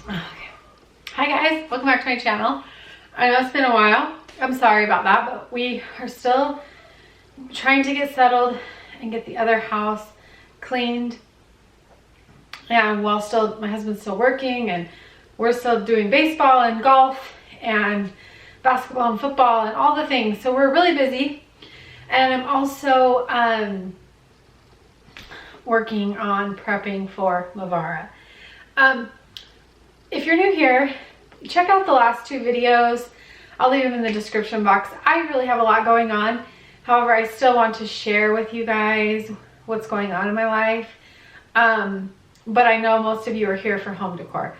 Okay. Hi guys, welcome back to my channel. I know it's been a while. I'm sorry about that, but we are still trying to get settled and get the other house cleaned. And while my husband's still working, and we're still doing baseball and golf and basketball and football and all the things. So we're really busy. And I'm also working on prepping for Lavara. If you're new here, check out the last two videos. I'll leave them in the description box. I really have a lot going on. However, I still want to share with you guys what's going on in my life. But I know most of you are here for home decor.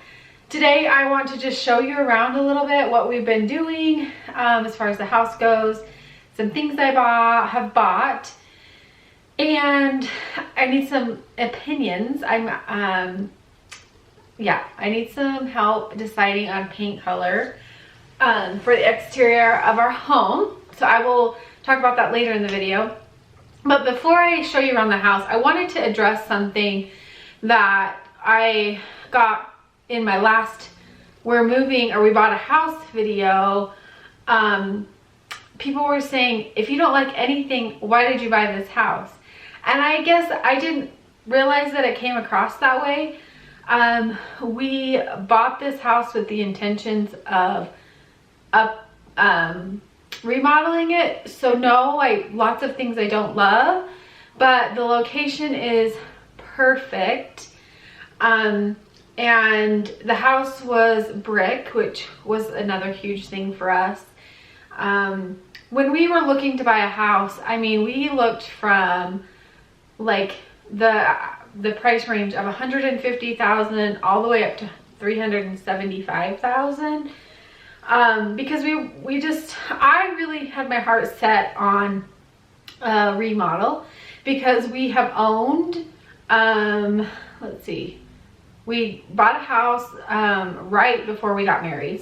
Today, I want to just show you around a little bit what we've been doing as far as the house goes. Some things I have bought. And I need some opinions. I need some help deciding on paint color for the exterior of our home. So I will talk about that later in the video. But before I show you around the house, I wanted to address something that I got in my last we bought a house video. People were saying, if you don't like anything, why did you buy this house? And I guess I didn't realize that it came across that way. We bought this house with the intentions of remodeling it. So no, lots of things I don't love, but the location is perfect. And the house was brick, which was another huge thing for us. When we were looking to buy a house, I mean, we looked from like the price range of $150,000 all the way up to $375,000. Because I really had my heart set on remodel, because we have owned, let's see, we bought a house right before we got married.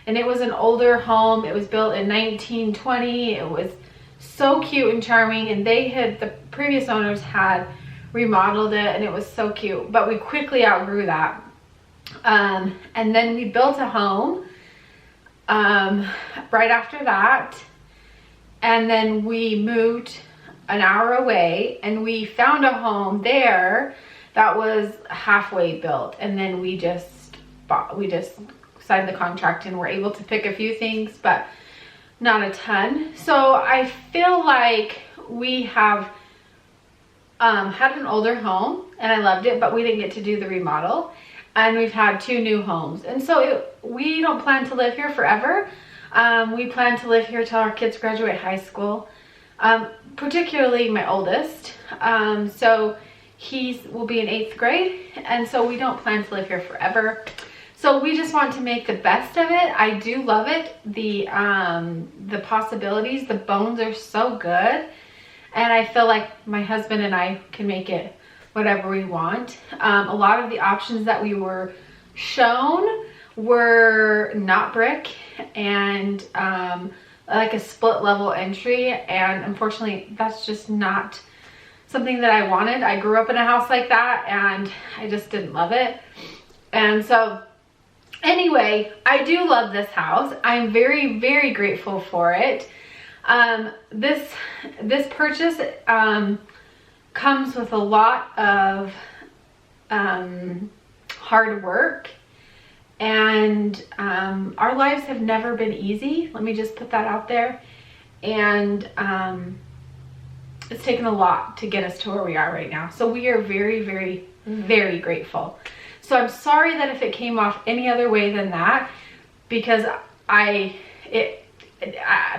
And it was an older home. It was built in 1920. It was so cute and charming, and the previous owners had remodeled it, and it was so cute, but we quickly outgrew that. And then we built a home right after that, and then we moved an hour away, and we found a home there that was halfway built, and then we just signed the contract and were able to pick a few things, but not a ton. So I feel like we have had an older home, and I loved it, but we didn't get to do the remodel. And we've had two new homes, and so we don't plan to live here forever. We plan to live here till our kids graduate high school, particularly my oldest. So he will be in 8th grade, and so we don't plan to live here forever. So we just want to make the best of it. I do love it. The possibilities, the bones are so good. And I feel like my husband and I can make it whatever we want. A lot of the options that we were shown were not brick and like a split level entry. And unfortunately, that's just not something that I wanted. I grew up in a house like that, and I just didn't love it. And so anyway, I do love this house. I'm very, very grateful for it. This purchase comes with a lot of hard work, and our lives have never been easy. Let me just put that out there. And it's taken a lot to get us to where we are right now. So we are very, very, very grateful. So I'm sorry that if it came off any other way than that, because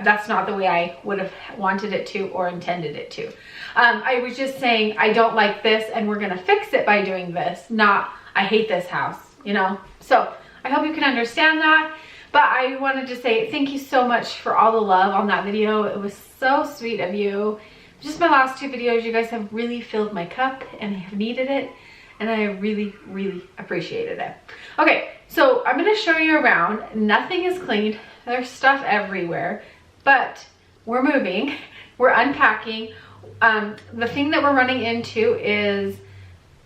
that's not the way I would have wanted it to or intended it to. I was just saying, I don't like this, and we're gonna fix it by doing this, not I hate this house, you know? So I hope you can understand that. But I wanted to say thank you so much for all the love on that video. It was so sweet of you. Just my last two videos, you guys have really filled my cup, and I have needed it, and I really, really appreciated it. Okay, so I'm gonna show you around. Nothing is cleaned. There's stuff everywhere, but we're moving, we're unpacking. The thing that we're running into is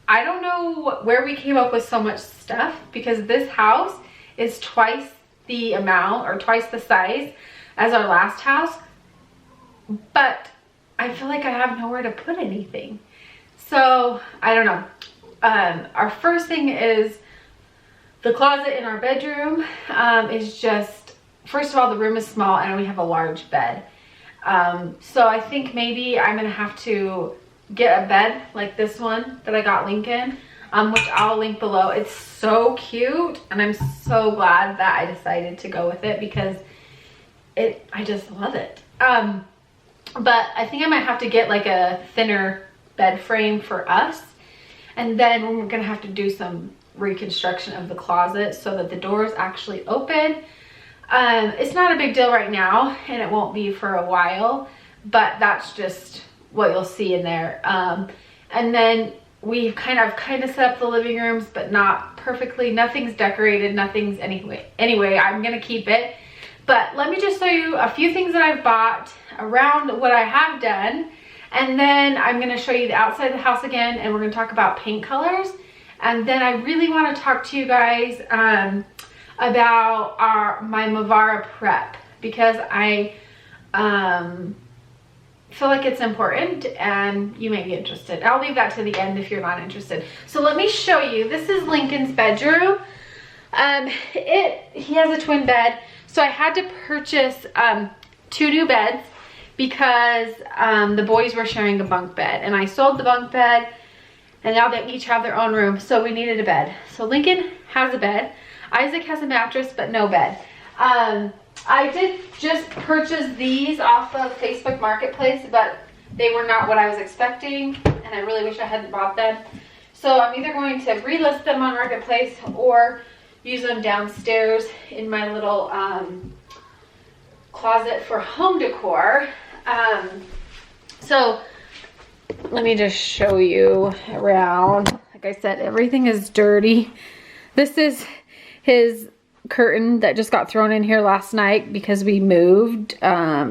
I don't know where we came up with so much stuff, because this house is twice the amount or twice the size as our last house, but I feel like I have nowhere to put anything. So I don't know. Our first thing is the closet in our bedroom is just, first of all, the room is small and we have a large bed. So I think maybe I'm gonna have to get a bed like this one that I got Lincoln, which I'll link below. It's so cute and I'm so glad that I decided to go with it, because I just love it. But I think I might have to get like a thinner bed frame for us, and then we're gonna have to do some reconstruction of the closet so that the doors actually open. It's not a big deal right now and it won't be for a while, but that's just what you'll see in there. And then we've kind of set up the living rooms, but not perfectly. Nothing's decorated, nothing's anyway, I'm gonna keep it. But let me just show you a few things that I've bought around what I have done, and then I'm gonna show you the outside of the house again, and we're gonna talk about paint colors. And then I really wanna talk to you guys about my Mavara prep, because I feel like it's important and you may be interested. I'll leave that to the end if you're not interested. So let me show you. This is Lincoln's bedroom. He has a twin bed, so I had to purchase 2 new beds because the boys were sharing a bunk bed, and I sold the bunk bed and now they each have their own room, so we needed a bed. So Lincoln has a bed, Isaac has a mattress, but no bed. I did just purchase these off of Facebook Marketplace, but they were not what I was expecting, and I really wish I hadn't bought them. So I'm either going to relist them on Marketplace or use them downstairs in my little closet for home decor. So let me just show you around. Like I said, everything is dirty. This is his curtain that just got thrown in here last night because we moved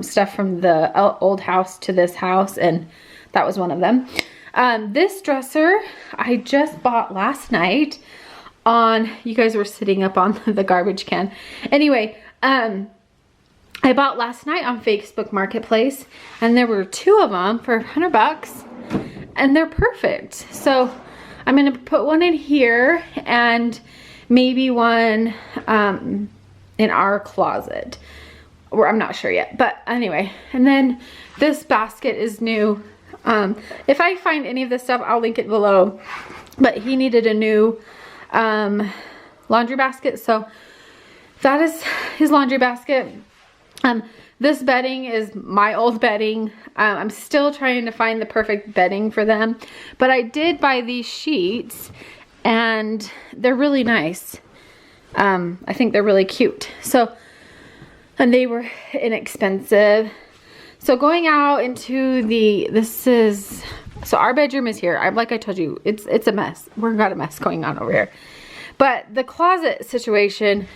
stuff from the old house to this house, and that was one of them. This dresser I just bought last night on, you guys were sitting up on the garbage can. Anyway, I bought last night on Facebook Marketplace, and there were 2 of them for $100, and they're perfect. So I'm gonna put one in here and maybe one in our closet, or I'm not sure yet, but anyway. And then this basket is new. If I find any of this stuff, I'll link it below, but he needed a new laundry basket, so that is his laundry basket. This bedding is my old bedding. I'm still trying to find the perfect bedding for them, but I did buy these sheets and they're really nice. I think they're really cute. So, and they were inexpensive. So going out into so our bedroom is here. Like I told you, it's a mess. We've got a mess going on over here. But the closet situation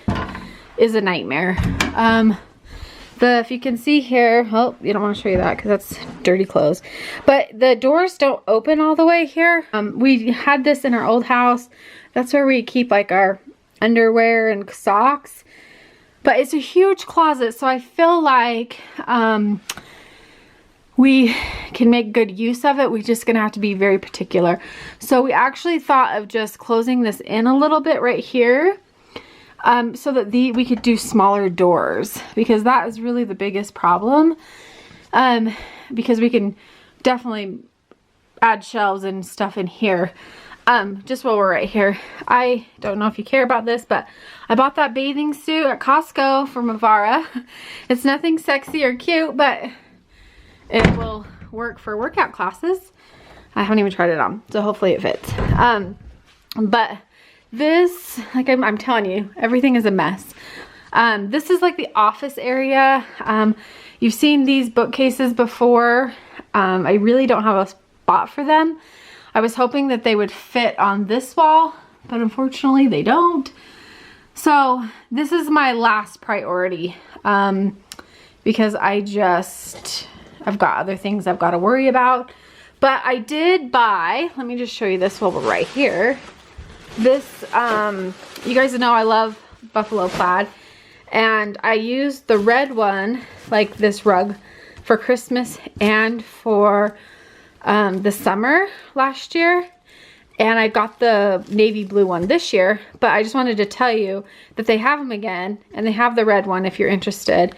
is a nightmare. If you can see here, oh, you don't want to show you that because that's dirty clothes. But the doors don't open all the way here. We had this in our old house. That's where we keep like our underwear and socks. But it's a huge closet, so I feel like we can make good use of it. We're just gonna have to be very particular. So we actually thought of just closing this in a little bit right here. So that we could do smaller doors, because that is really the biggest problem. Because we can definitely add shelves and stuff in here. Just while we're right here, I don't know if you care about this, but I bought that bathing suit at Costco from Mavara. It's nothing sexy or cute, but it will work for workout classes. I haven't even tried it on, so hopefully it fits. But this, like I'm telling you, everything is a mess. This is like the office area. You've seen these bookcases before. I really don't have a spot for them. I was hoping that they would fit on this wall, but unfortunately they don't. So this is my last priority, because I've got other things I've got to worry about. But I did buy, let me just show you this while we're right here. This, you guys know I love buffalo plaid. And I used the red one, like this rug, for Christmas and for the summer last year. And I got the navy blue one this year. But I just wanted to tell you that they have them again. And they have the red one if you're interested.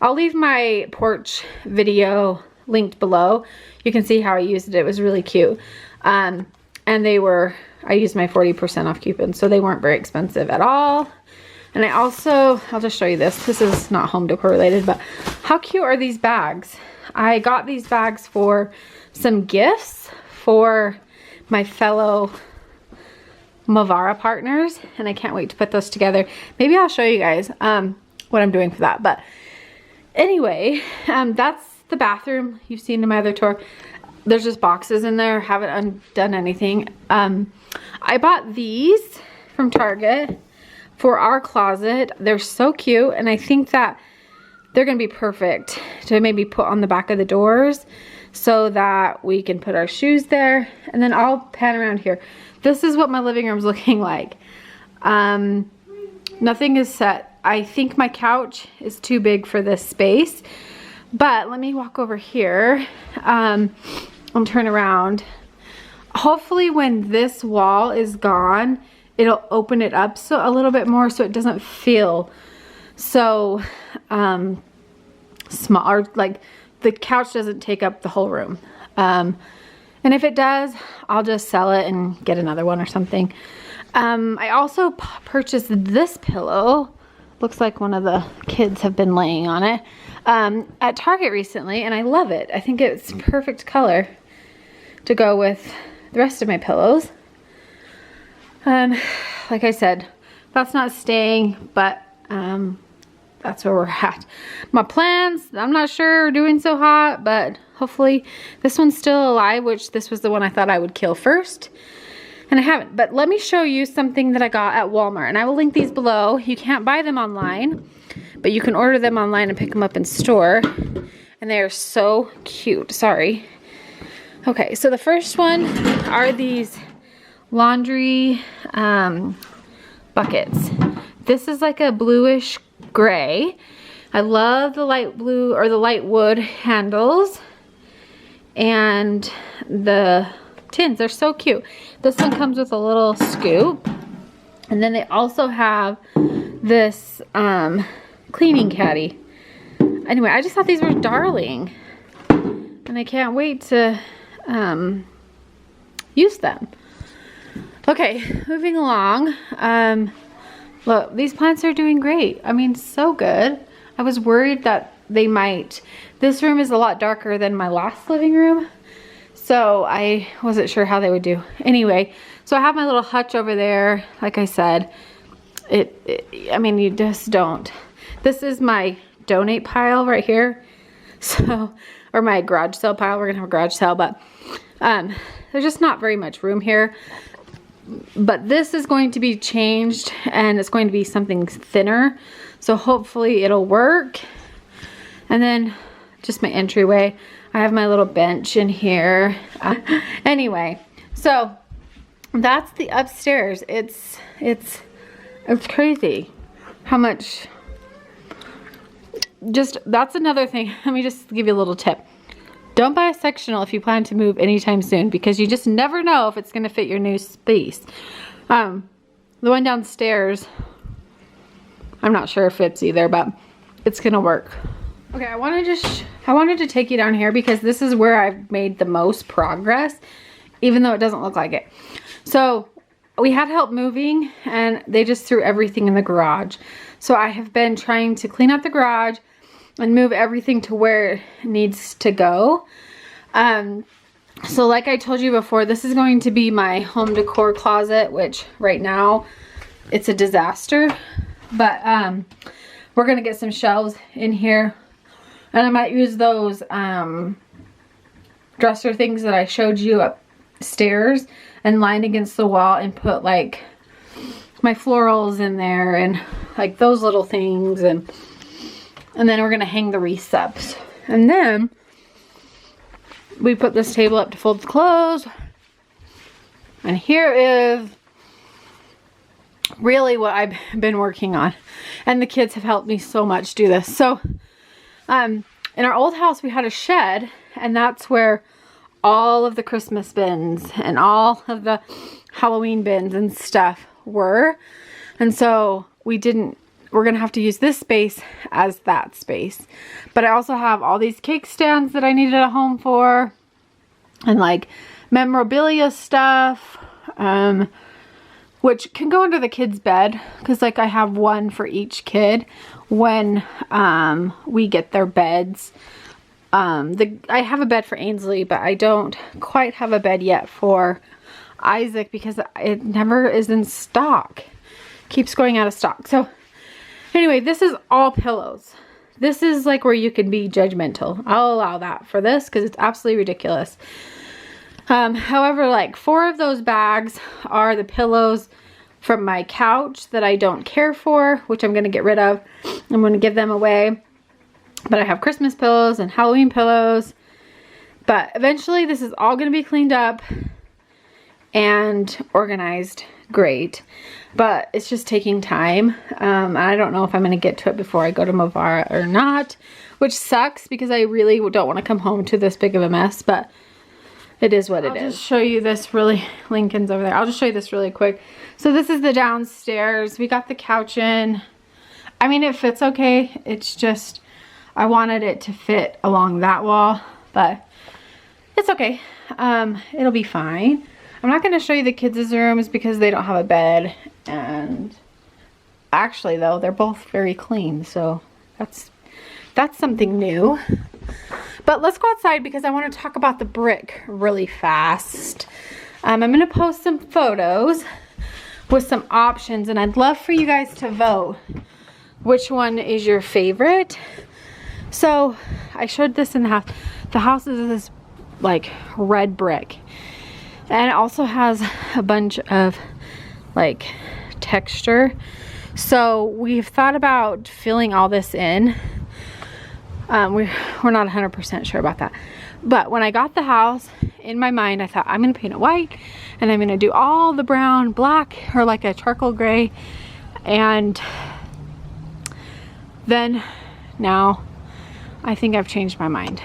I'll leave my porch video linked below. You can see how I used it. It was really cute. And they were, I used my 40% off coupon. So they weren't very expensive at all. And I also, I'll just show you this. This is not home decor related, but how cute are these bags? I got these bags for some gifts for my fellow Mavara partners, and I can't wait to put those together. Maybe I'll show you guys what I'm doing for that. But anyway, that's the bathroom you've seen in my other tour. There's just boxes in there. Haven't done anything. I bought these from Target for our closet. They're so cute, and I think that they're gonna be perfect to maybe put on the back of the doors so that we can put our shoes there. And then I'll pan around here. This is what my living room's looking like. Nothing is set. I think my couch is too big for this space, but let me walk over here and turn around. Hopefully when this wall is gone, it'll open it up so a little bit more so it doesn't feel so small, or like the couch doesn't take up the whole room. And if it does, I'll just sell it and get another one or something. I also purchased this pillow. Looks like one of the kids have been laying on it at Target recently, and I love it. I think it's perfect color to go with the rest of my pillows. Like I said, that's not staying, but that's where we're at. My plants, I'm not sure are doing so hot, but hopefully this one's still alive, which this was the one I thought I would kill first. And I haven't. But let me show you something that I got at Walmart. And I will link these below. You can't buy them online, but you can order them online and pick them up in store. And they are so cute. Sorry. Okay, so the first one are these laundry buckets. This is like a bluish gray. I love the light blue or the light wood handles and the tins. They're so cute. This one comes with a little scoop, and then they also have this cleaning caddy. Anyway, I just thought these were darling, and I can't wait to use them. Okay, moving along. Look, these plants are doing great. I mean, so good. I was worried that they might. This room is a lot darker than my last living room, so I wasn't sure how they would do. Anyway, so I have my little hutch over there. Like I said, I mean, you just don't. This is my donate pile right here. So, or my garage sale pile. We're gonna have a garage sale, but there's just not very much room here. But this is going to be changed, and it's going to be something thinner, so hopefully it'll work. And then just my entryway. I have my little bench in here. Anyway, so that's the upstairs. It's crazy how much. Just, that's another thing. Let me just give you a little tip. Don't buy a sectional if you plan to move anytime soon, because you just never know if it's going to fit your new space. The one downstairs, I'm not sure if it fits either, but it's going to work. Okay, I wanted to take you down here because this is where I've made the most progress, even though it doesn't look like it. So we had help moving, and they just threw everything in the garage. So I have been trying to clean up the garage and move everything to where it needs to go. So like I told you before, this is going to be my home decor closet, which right now it's a disaster. But we're gonna get some shelves in here, and I might use those dresser things that I showed you upstairs and line against the wall and put like my florals in there and like those little things, and then we're gonna hang the wreaths up. And then we put this table up to fold the clothes. And here is really what I've been working on. And the kids have helped me so much do this. So, in our old house, we had a shed, and that's where all of the Christmas bins and all of the Halloween bins and stuff were. And so we're gonna have to use this space as that space. But I also have all these cake stands that I needed a home for, and like memorabilia stuff, which can go under the kids' bed, because like I have one for each kid when we get their beds. I have a bed for Ainsley, but I don't quite have a bed yet for Isaac because it never is in stock. Keeps going out of stock. So anyway, this is all pillows. This is like where you can be judgmental. I'll allow that for this because it's absolutely ridiculous. However, like 4 of those bags are the pillows from my couch that I don't care for, which I'm going to get rid of. I'm going to give them away. But I have Christmas pillows and Halloween pillows. But eventually this is all going to be cleaned up and organized great. But it's just taking time. I don't know if I'm going to get to it before I go to Movara or not. Which sucks because I really don't want to come home to this big of a mess. But it is what it is. I'll just show you this really, Lincoln's over there. I'll just show you this really quick. So this is the downstairs. We got the couch in. I mean, it fits okay. It's just, I wanted it to fit along that wall, but it's okay. It'll be fine. I'm not going to show you the kids' rooms because they don't have a bed. And actually though, they're both very clean. So that's something new. But let's go outside because I want to talk about the brick really fast. I'm going to post some photos with some options, and I'd love for you guys to vote which one is your favorite. So I showed this in the house. The house is this like red brick, and it also has a bunch of like texture. So we've thought about filling all this in. We're not 100% sure about that. But when I got the house, in my mind, I thought I'm going to paint it white and I'm going to do all the brown, black, or like a charcoal gray. And then now I think I've changed my mind.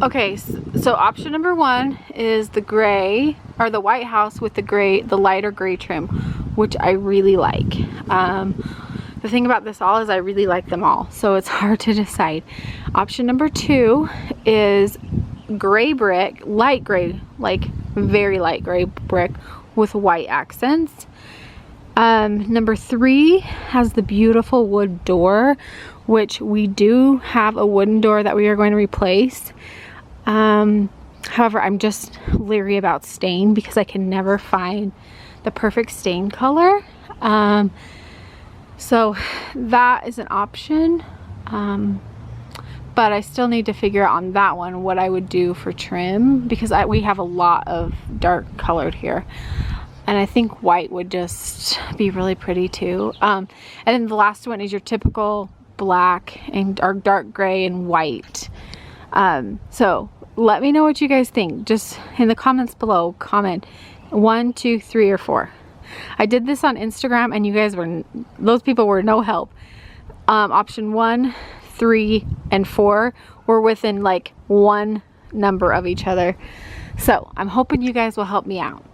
Okay, so option number 1 is the gray, or the white house with the gray, the lighter gray trim, which I really like. The thing about this all is I really like them all, so it's hard to decide. Option number 2 is gray brick, light gray, like very light gray brick with white accents. Number 3 has the beautiful wood door, which we do have a wooden door that we are going to replace. However, I'm just leery about stain because I can never find the perfect stain color. So that is an option, but I still need to figure out on that one what I would do for trim, because we have a lot of dark colored here, and I think white would just be really pretty too. And then the last one is your typical black and or dark gray and white. So let me know what you guys think. Just in the comments below, comment 1, 2, 3, or 4. I did this on Instagram and you guys those people were no help. Option 1, 3, and 4 were within like one number of each other. So I'm hoping you guys will help me out.